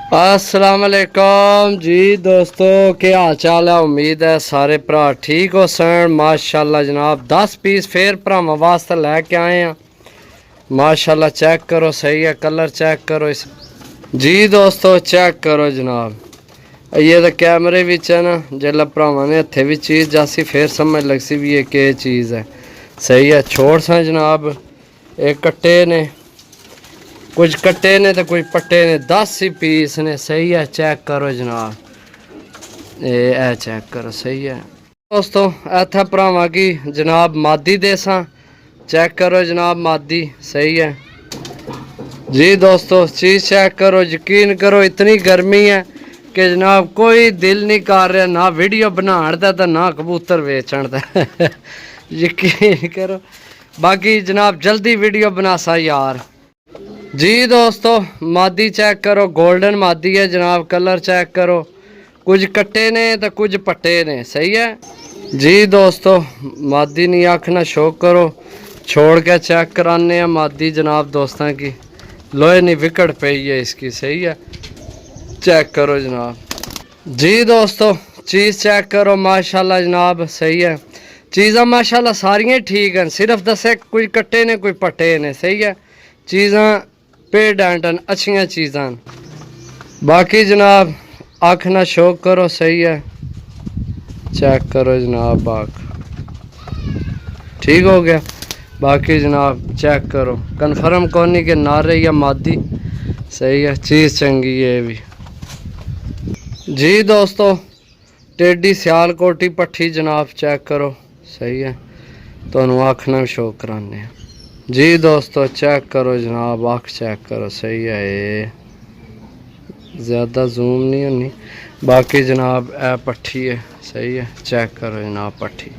अस्सलाम वालेकुम जी दोस्तों, क्या हाल चाल है। उम्मीद है सारे भरा ठीक हो सन। माशाल्लाह जनाब 10 पीस फिर भरावां वास्ते लैके आए हैं। माशाल्लाह चेक करो, सही है कलर चेक करो इस जी दोस्तों, चेक करो जनाब। ये तो कैमरे विच है ना, जिसलै भरावां ने हत्थे भी चीज़ जासी फिर समझ लग सी भी ये केह् चीज़ है। सही है छोड़ सा जनाब। एक कट्टे ने, कुछ कट्टे ने तो कुछ पट्टे ने, 10 ही पीस ने। सही है चेक करो जनाब, ये चेक करो सही है दोस्तों। इत्थे भरावां की जनाब मादी देसा, चेक करो जनाब मादी। सही है जी दोस्तों, चीज़ चेक करो, यकीन करो इतनी गर्मी है कि जनाब कोई दिल नहीं कर रहा ना वीडियो बनाने का तो ना कबूतर बेचण का यकीन करो। बाकी जनाब जल्दी वीडियो बनासा यार। जी दोस्तों मादी चेक करो, गोल्डन मादी है जनाब। कलर चेक करो, कुछ कट्टे ने तो कुछ पट्टे ने। सही है जी दोस्तों, मादी नहीं आखना शौक करो, छोड़ के चेक कराने हैं मादी जनाब दोस्तों की। लोहे नहीं विकट पई है इसकी। सही है चेक करो जनाब। जी दोस्तों चीज़ चेक करो माशाल्लाह जनाब। सही है चीज़ा माशाल्लाह सारियां ठीक हैं, सिर्फ दसे कुछ कट्टे ने कुछ पट्टे ने। सही है चीज़ा पे डांटन अच्छियां चीज़ां। बाकी जनाब आखना शौक करो। सही है चेक करो जनाब, बाक ठीक हो गया। बाकी जनाब चेक करो, कन्फर्म कोनी के नारे या मादी। सही है चीज़ चंगी है भी जी दोस्तों। टेडी सियालकोटी पट्ठी जनाब चेक करो। सही है तो आखना भी शौक कराने जी दोस्तों। चेक करो जनाब, आँख चेक करो। सही है ये ज़्यादा जूम नहीं होनी। बाकी जनाब ए पट्ठी है। सही है चेक करो जनाब पट्ठी,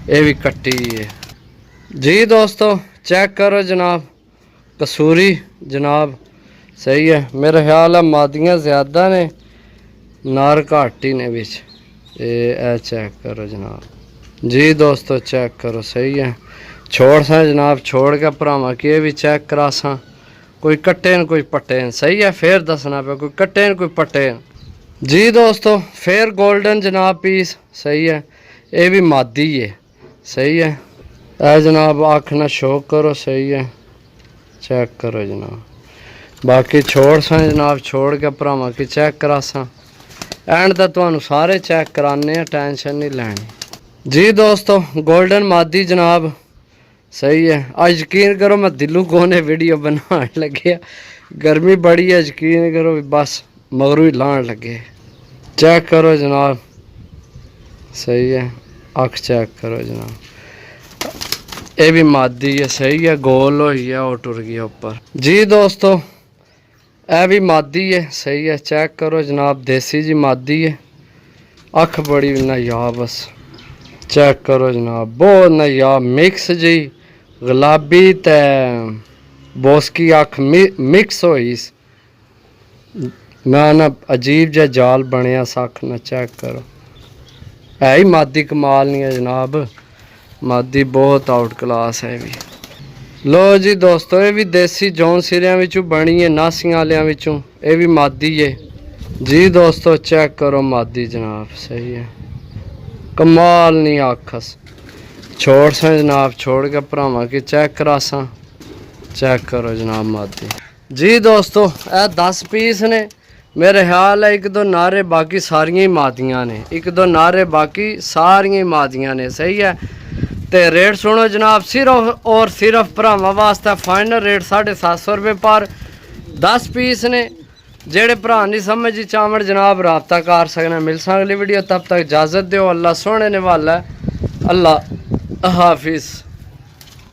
ये भी कट्टी है जी दोस्तों। चेक करो जनाब कसूरी जनाब। सही है मेरा ख्याल है मादियाँ ज़्यादा ने नार घट ही ने बिच। ये चेक करो जनाब जी दोस्तों। चेक करो सही है छोड़ सा जनाब, छोड़ के भरावां के भी चेक करा सा। कोई कट्टे न कोई पट्टे न। सही है फिर दसना पे कोई कट्टे न कोई पट्टे न जी दोस्तों। फिर गोल्डन जनाब पीस। सही है ये भी मादी है। सही है ए जनाब आखना शौक करो। सही है चेक करो जनाब। बाकी छोड़ सा जनाब, छोड़ के भरावां की चेक करा सा। एंड तक तुहानू सारे चेक कराने, टेंशन नहीं लैनी जी दोस्तों। गोल्डन मादी जनाब। सही है आज यकीन करो मैं दिलों कोने वीडियो बनाने लगे, गर्मी बड़ी है यकीन करो बस मगरू ही लाने लगे। चेक करो जनाब। सही है अख चेक करो जनाब, ये भी मादी है। सही है गोल हो गया और टुर गया ऊपर जी दोस्तों। यह भी मादी है। सही है चेक करो जनाब, देसी जी मादी है। अख बड़ी नायाब बस चेक करो जनाब, बहुत नायाब मिक्स जी गुलाबी ते बोसकी अख मिक्स होई। मैं ना अजीब जहा जाल बनया सख ना। चेक करो है ही मादी कमाल नहीं है जनाब, मादी बहुत आउट क्लास है भी। लो जी दोस्तों ये भी देसी जौन सिरियां विचों बनी है, नासियां वालियां विचों। ये भी मादी है जी दोस्तों। चेक करो मादी जनाब। सही है कमाल नहीं आखस। छोड़ सा जनाब, छोड़ के भरावां की चेक करा सा। चेक करो जनाब मादी जी दोस्तों। यह 10 पीस ने मेरे ख्याल है, एक दो नारे बाकी सारियां ही मादियां ने, एक दो नारे बाकी सारियां ही मादियां ने। सही है तो रेट सुनो जनाब, सिर्फ और सिर्फ भरावां वास्ते फाइनल रेट 750 रुपये पर 10 पीस ने। जेड़े भरा नहीं समझ चावड़ जनाब रबता कर सकना। मिल सा अगली वीडियो, तब तक इजाज़त दो। अल्लाह सोने ने वाला है। अल्लाह हाफिज़।